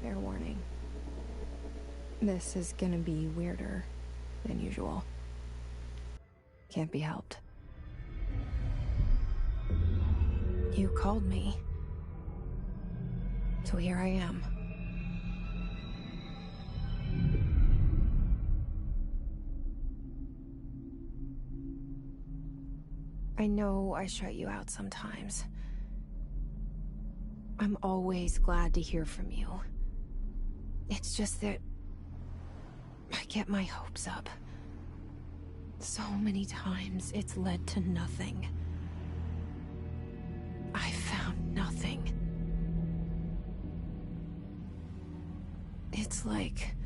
Fair warning. This is gonna be weirder than usual. Can't be helped. You called me. So here I am. I know I shut you out sometimes. I'm always glad to hear from you. It's just that I get my hopes up. So many times it's led to nothing. I found nothing. It's like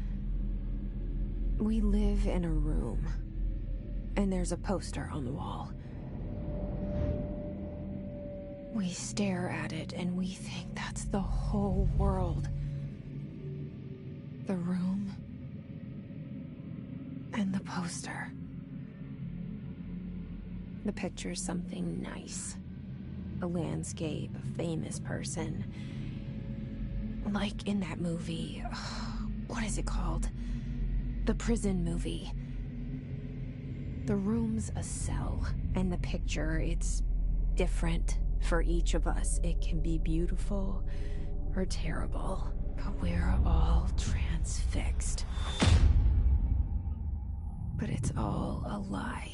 we live in a room, and there's a poster on the wall. We stare at it and we think that's the whole world. The room and the poster. The picture's something nice. A landscape, a famous person. Like in that movie, what is it called? The prison movie. The room's a cell, and the picture, it's different for each of us. It can be beautiful or terrible, but we're all transfixed. But it's all a lie.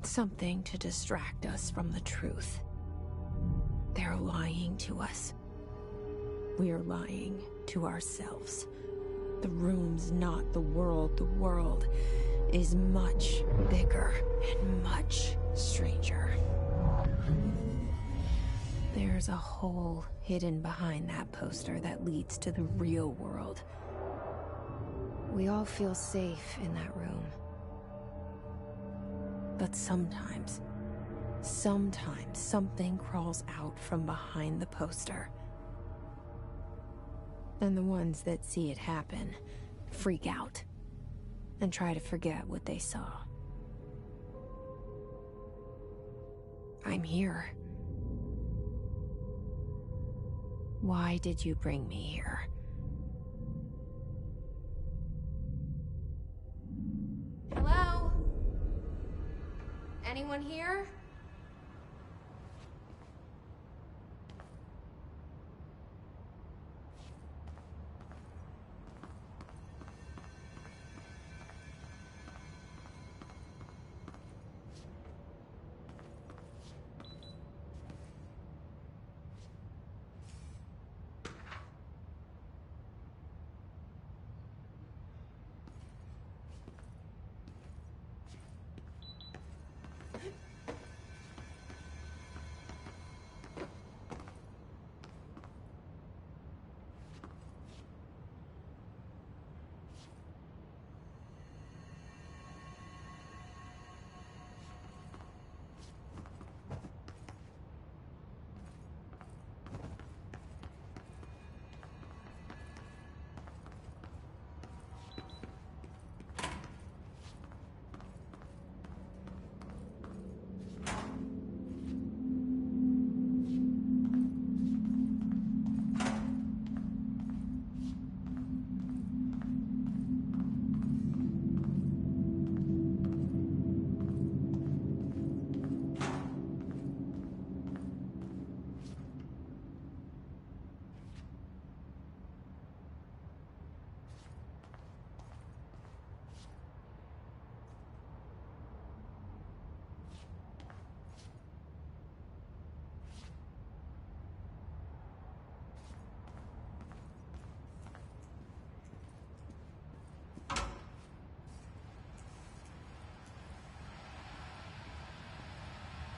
Something to distract us from the truth. They're lying to us. We're lying to ourselves. The room's not the world. The world is much bigger and much stranger. There's a hole hidden behind that poster that leads to the real world. We all feel safe in that room. But sometimes something crawls out from behind the poster. And the ones that see it happen freak out and try to forget what they saw. I'm here. Why did you bring me here? Hello? Anyone here?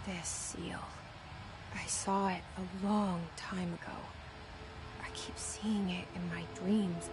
This seal. I saw it a long time ago. I keep seeing it in my dreams.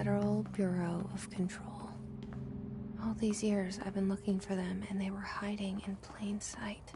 Federal Bureau of Control. All these years I've been looking for them, and they were hiding in plain sight.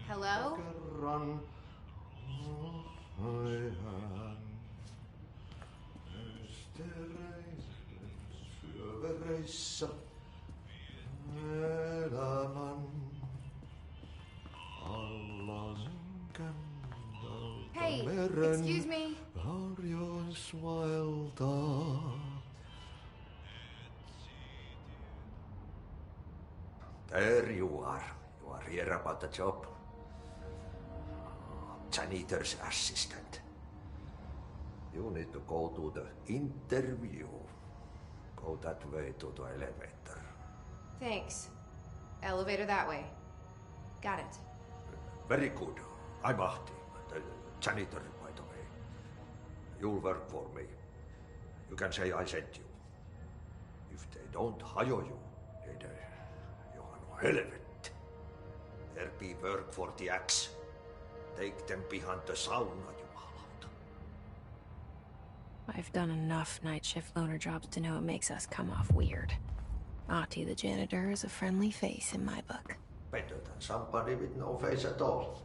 Hello? Hey, excuse me. There you are. You are here about the job. Janitor's assistant. You need to go to the interview. Go that way to the elevator. Thanks. Elevator that way. Got it. Very good. I'm Ahti, the janitor, by the way. You'll work for me. You can say I sent you. If they don't hire you, then you are no helvet. There be work for the axe. Take them behind the sauna, jumalauta. I've done enough night shift loner jobs to know it makes us come off weird. Ahti the janitor is a friendly face in my book. Better than somebody with no face at all.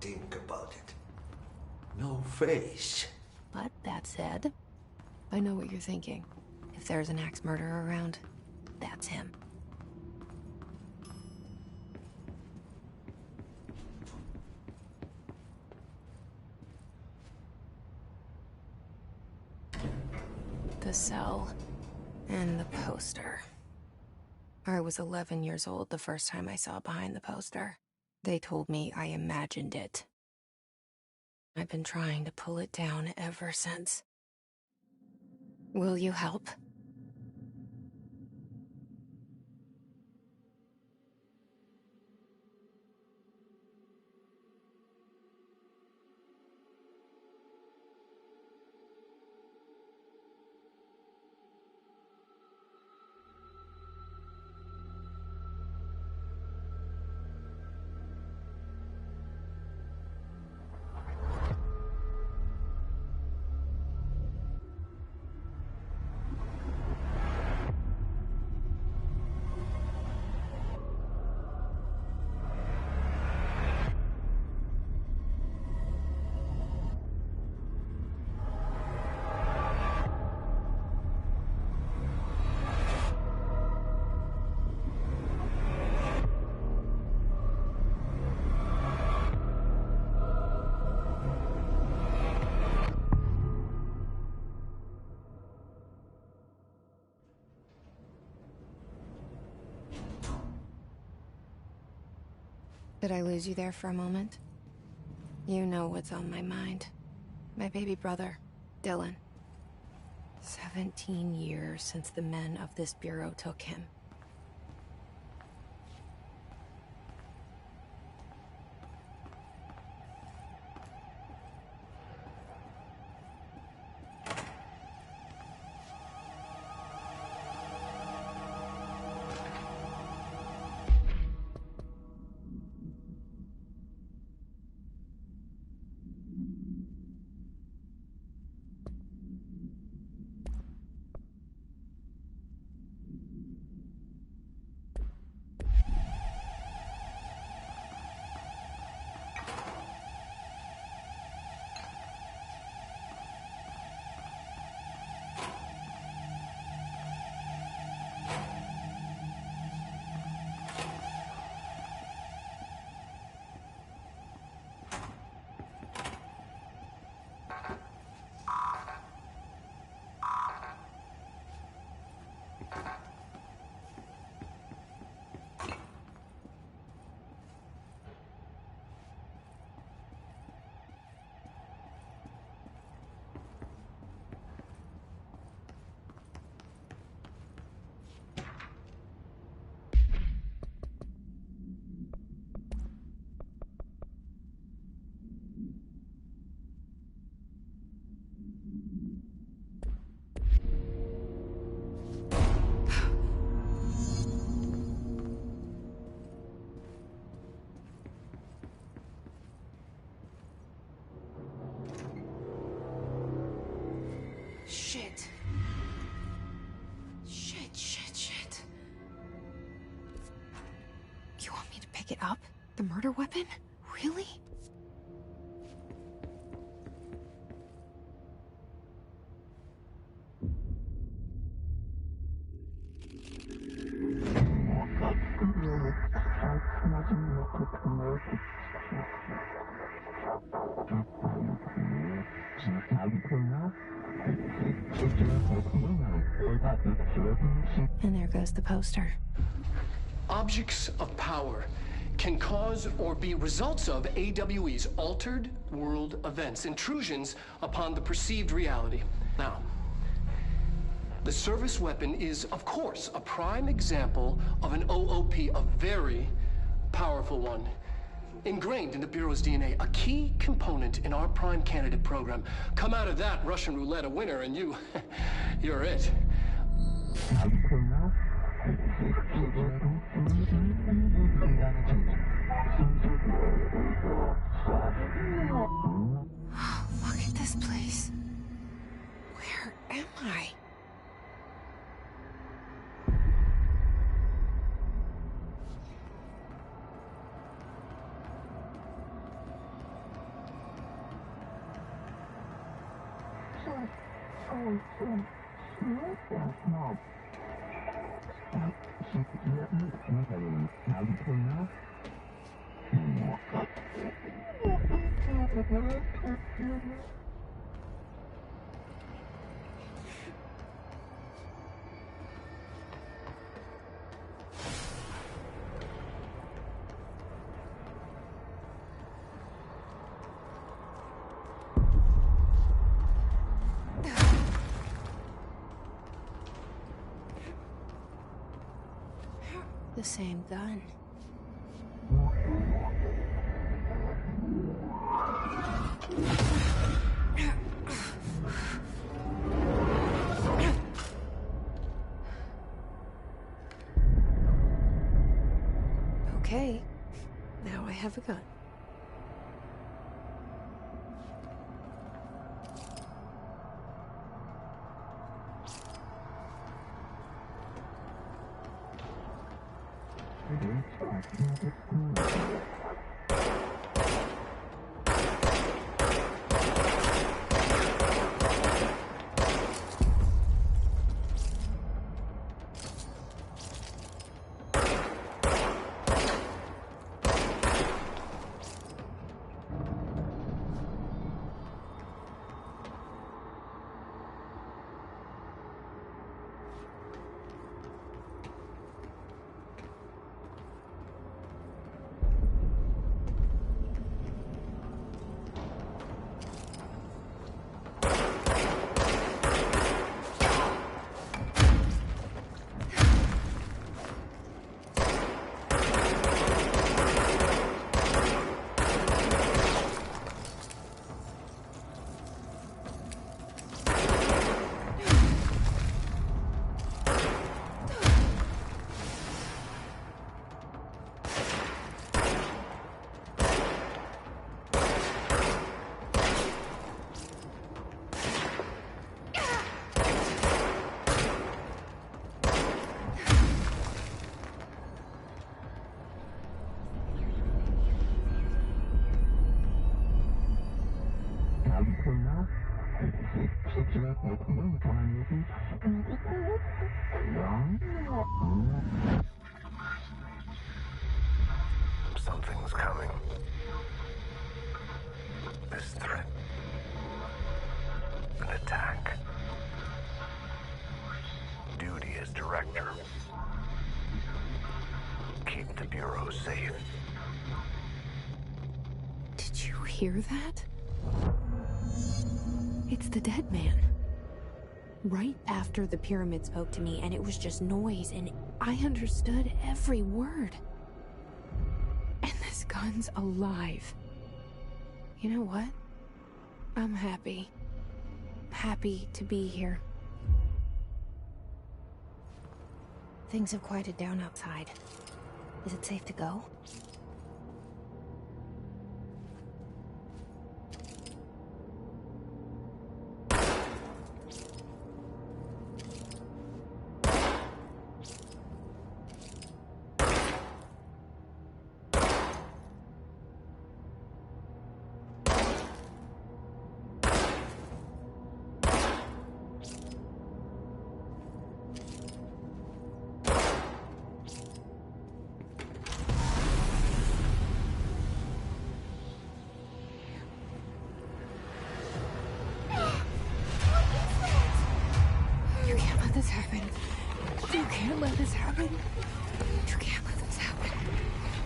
Think about it. No face. But that said, I know what you're thinking. If there's an axe murderer around, that's him. The cell and the poster. I was 11 years old the first time I saw behind the poster. They told me I imagined it. I've been trying to pull it down ever since. Will you help? Did I lose you there for a moment? You know what's on my mind. My baby brother, Dylan. 17 years since the men of this bureau took him. Shit. Shit. You want me to pick it up? The murder weapon? Really? And there goes the poster. Objects of power can cause or be results of AWE's altered world events, intrusions upon the perceived reality. Now, the service weapon is, of course, a prime example of an OOP, a very powerful one. Ingrained in the Bureau's DNA, a key component in our prime candidate program. Come out of that Russian roulette a winner and you're it. Look at this place. Where am I? The same gun. Okay, now I have a gun. Something's coming. This threat. An attack. Duty as director. Keep the Bureau safe. Did you hear that? It's the dead man. Right after the pyramid spoke to me, and it was just noise, and I understood every word. And this gun's alive. You know what? I'm happy. happy to be here. Things have quieted down outside. Is it safe to go? This happen. You can't let this happen. You can't let this happen.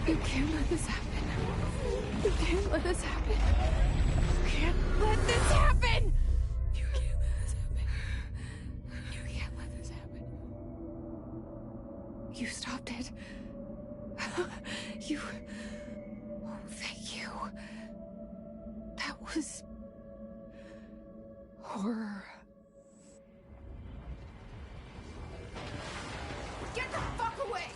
You can't let this happen. You can't let this happen. You can't let this happen. You can't let this happen. You can't let this happen. You stopped it. You... Oh, thank you. That was... horror. Get the fuck away!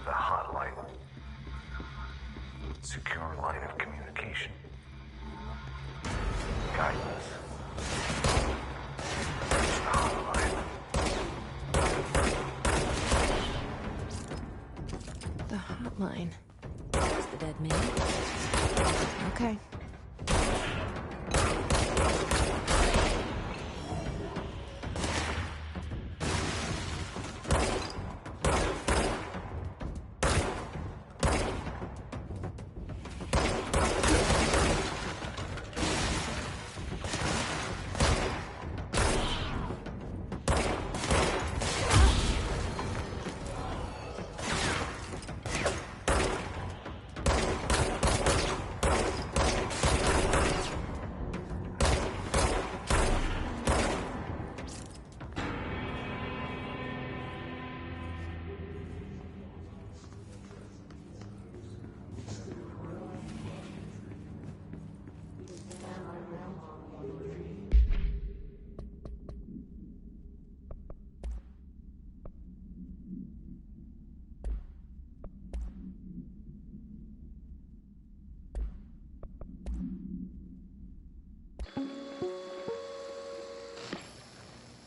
The hotline. Secure line of communication. Guidance. Reach the hotline. The hotline. Is the dead man? Okay.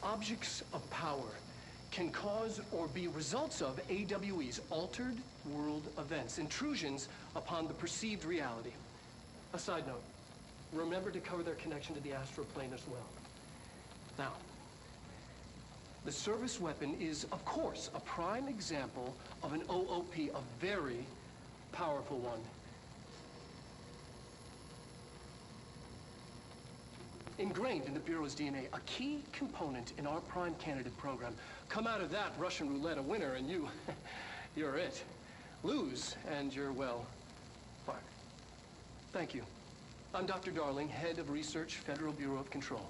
Objects of power can cause or be results of AWE's altered world events, intrusions upon the perceived reality. A side note, remember to cover their connection to the astral plane as well. Now, the service weapon is, of course, a prime example of an OOP, a very powerful one. Ingrained in the Bureau's DNA, a key component in our prime candidate program. Come out of that Russian roulette a winner and you're it. Lose and you're, well, fired. Thank you. I'm Dr. Darling, head of research, Federal Bureau of Control.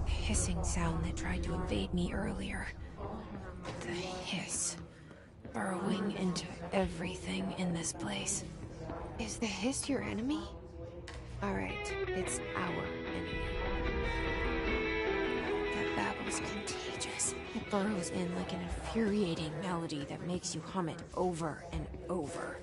Hissing sound that tried to invade me earlier. The hiss. Burrowing into everything in this place. Is the hiss your enemy? Alright, it's our enemy. That babble's contagious. It burrows in like an infuriating melody that makes you hum it over and over.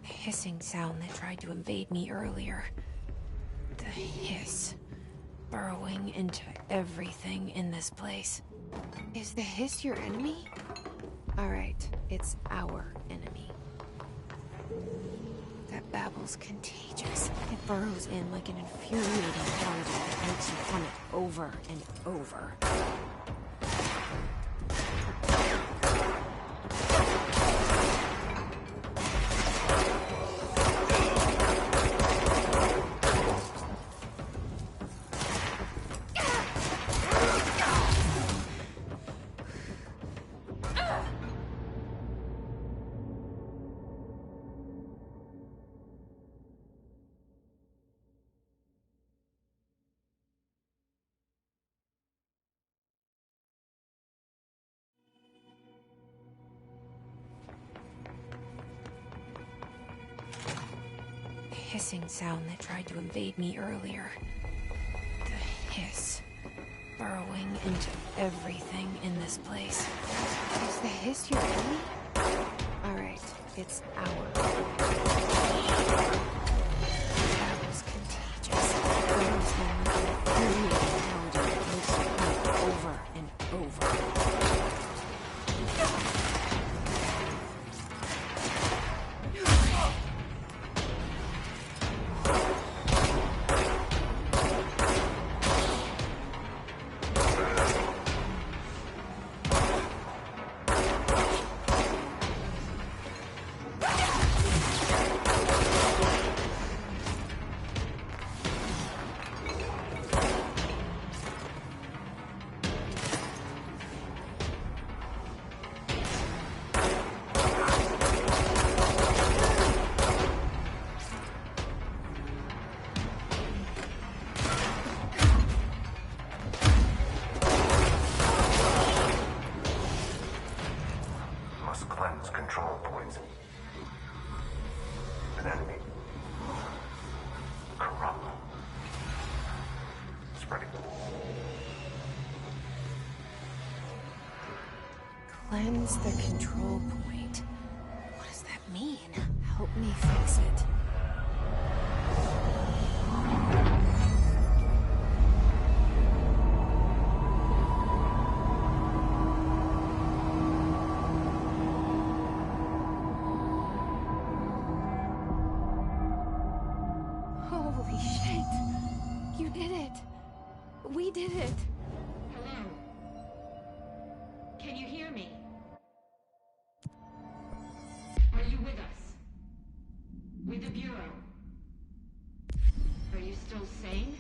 Hissing sound that tried to invade me earlier. The hiss. Burrowing into everything in this place. Is the hiss your enemy? Alright, it's our enemy. That babble's contagious. It burrows in like an infuriating melody that makes you hum it over and over. Hissing sound that tried to invade me earlier. The hiss. Burrowing into everything in this place. Is the hiss your enemy? Alright, it's our enemy. That was contagious. It burrows in like an infuriating melody that makes you hum over and over. must cleanse control points. An enemy. Corrupt. Spreading. Cleanse the control point. What does that mean? Help me fix it. Holy shit. You did it. We did it. Hello? Can you hear me? Are you with us? With the Bureau? Are you still sane?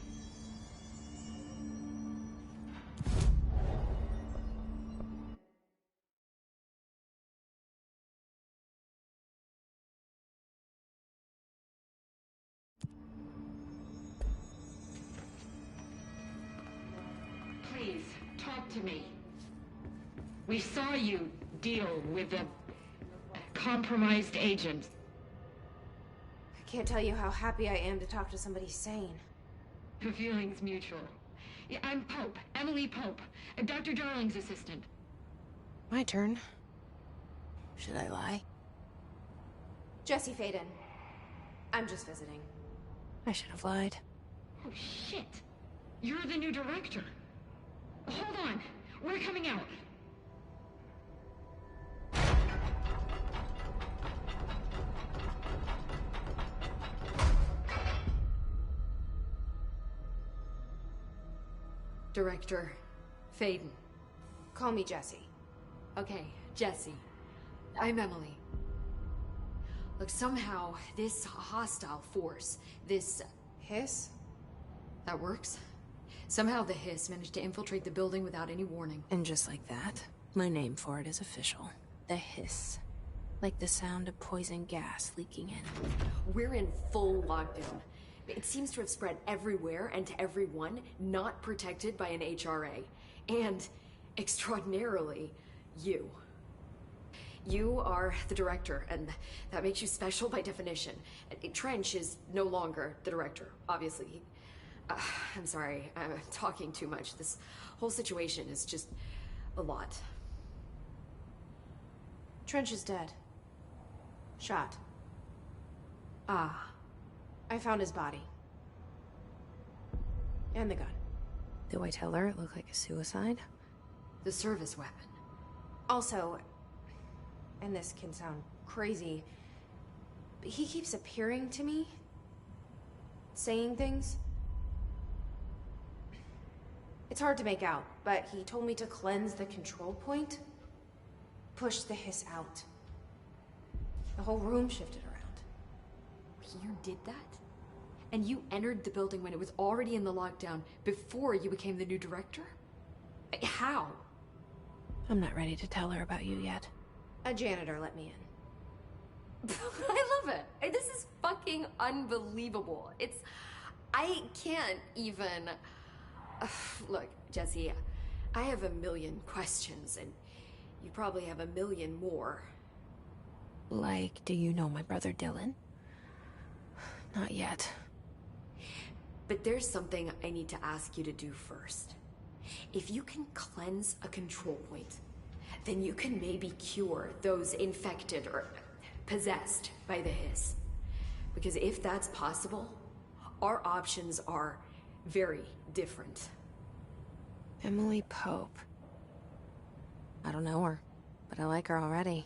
Please, talk to me. We saw you deal with a compromised agent. I can't tell you how happy I am to talk to somebody sane. The feeling's mutual. Yeah, I'm Pope, Emily Pope, Dr. Darling's assistant. My turn. Should I lie? Jesse Faden. I'm just visiting. I should have lied. Oh, shit. You're the new director. Hold on. We're coming out. Director Faden. Call me Jesse. Okay, Jesse. I'm Emily. Look, somehow this hostile force, this... Hiss? That works? Somehow the hiss managed to infiltrate the building without any warning. And just like that, my name for it is official. The hiss. Like the sound of poison gas leaking in. We're in full lockdown. It seems to have spread everywhere and to everyone not protected by an HRA. And, extraordinarily, you. You are the director, and that makes you special by definition. Trench is no longer the director, obviously. I'm sorry, I'm talking too much. This whole situation is just a lot. Trench is dead. Shot. Ah. I found his body. And the gun. Do I tell her it looked like a suicide? The service weapon. Also, and this can sound crazy, but he keeps appearing to me. Saying things. It's hard to make out, but he told me to cleanse the control point. Push the hiss out. The whole room shifted around. You did that? And you entered the building when it was already in the lockdown before you became the new director? How? I'm not ready to tell her about you yet. A janitor let me in. I love it. This is fucking unbelievable. I can't even... Look, Jesse, I have a million questions, and you probably have a million more. Like, do you know my brother Dylan? Not yet. But there's something I need to ask you to do first. If you can cleanse a control point, then you can maybe cure those infected or possessed by the hiss. Because if that's possible, our options are very different. Emily Pope. I don't know her, but I like her already.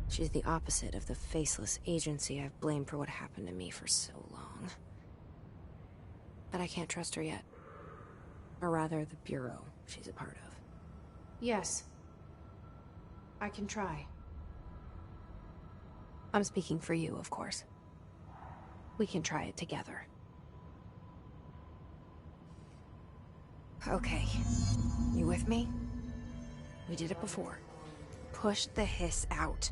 She's the opposite of the faceless agency I've blamed for what happened to me for so long. But I can't trust her yet. Or rather, the Bureau she's a part of. Yes. I can try. I'm speaking for you, of course. We can try it together. Okay. You with me? We did it before. Push the hiss out.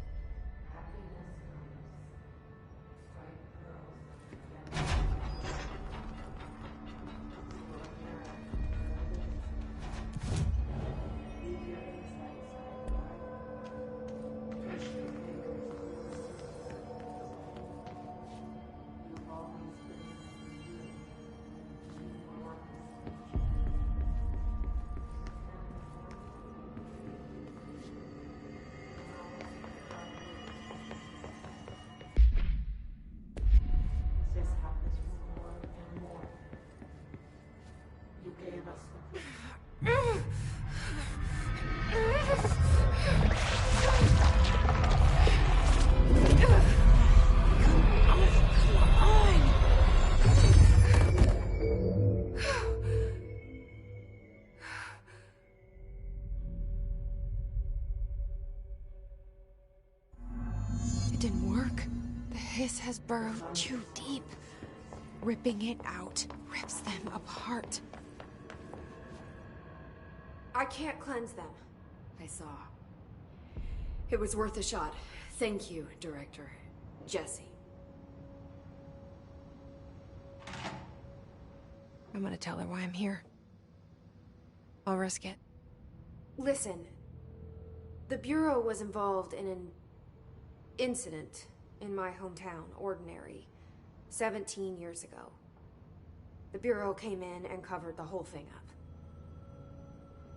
didn't work. The hiss has burrowed too deep. Ripping it out rips them apart. I can't cleanse them. I saw. It was worth a shot. Thank you, Director. Jesse. I'm gonna tell her why I'm here. I'll risk it. Listen, the Bureau was involved in an incident in my hometown, Ordinary, 17 years ago. The Bureau came in and covered the whole thing up.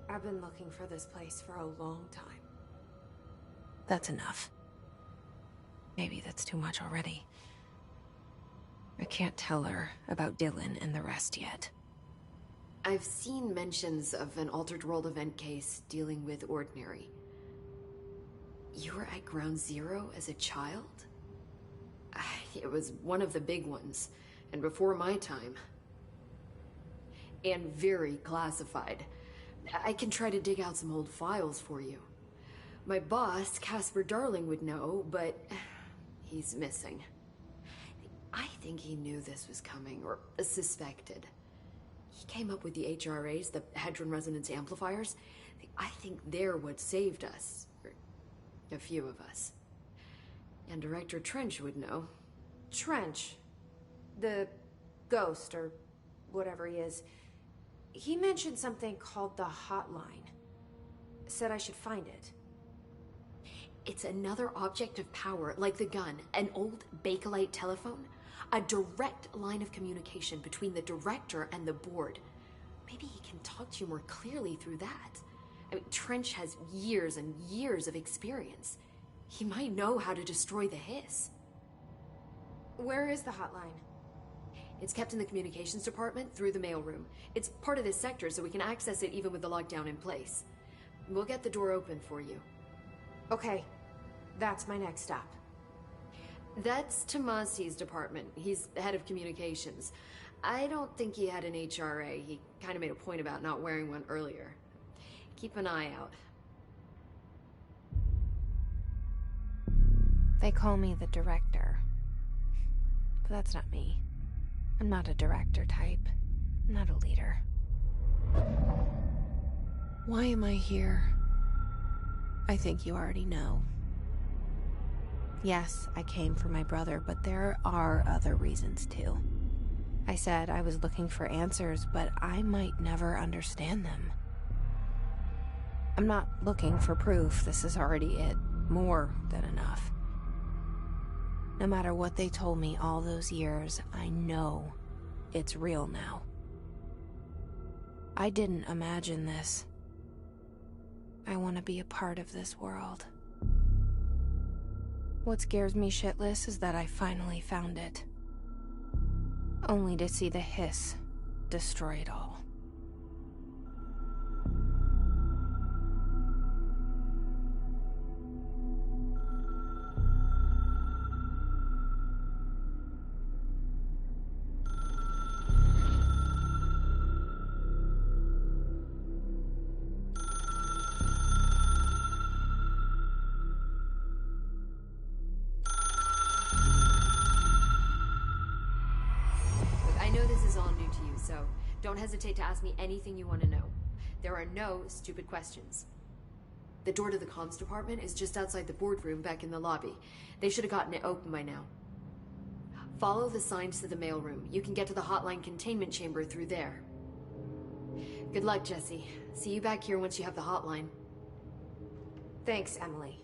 I've been looking for this place for a long time. That's enough. Maybe that's too much already. I can't tell her about Dylan and the rest yet. I've seen mentions of an Altered World event case dealing with Ordinary. You were at Ground Zero as a child? It was one of the big ones, and before my time. And very classified. I can try to dig out some old files for you. My boss, Casper Darling, would know, but he's missing. I think he knew this was coming, or suspected. He came up with the HRAs, the Hadron Resonance Amplifiers. I think they're what saved us. Or a few of us. And Director Trench would know. Trench, the ghost, or whatever he is, he mentioned something called the Hotline. Said I should find it. It's another object of power, like the gun, an old Bakelite telephone. A direct line of communication between the director and the board. Maybe he can talk to you more clearly through that. I mean, Trench has years and years of experience. He might know how to destroy the hiss. Where is the hotline? It's kept in the communications department through the mailroom. It's part of this sector, so we can access it even with the lockdown in place. We'll get the door open for you. Okay, that's my next stop. That's Tomasi's department. He's head of communications. I don't think he had an HRA. He kind of made a point about not wearing one earlier. Keep an eye out. They call me the director. But that's not me. I'm not a director type. I'm not a leader. Why am I here? I think you already know. Yes, I came for my brother, but there are other reasons too. I said I was looking for answers, but I might never understand them. I'm not looking for proof. This is already it. More than enough. No matter what they told me all those years, I know it's real now. I didn't imagine this. I want to be a part of this world. What scares me shitless is that I finally found it. Only to see the hiss destroy it all. Don't hesitate to ask me anything you want to know. There are no stupid questions. The door to the comms department is just outside the boardroom back in the lobby. They should have gotten it open by now. Follow the signs to the mailroom. You can get to the hotline containment chamber through there. Good luck, Jesse. See you back here once you have the hotline. Thanks, Emily.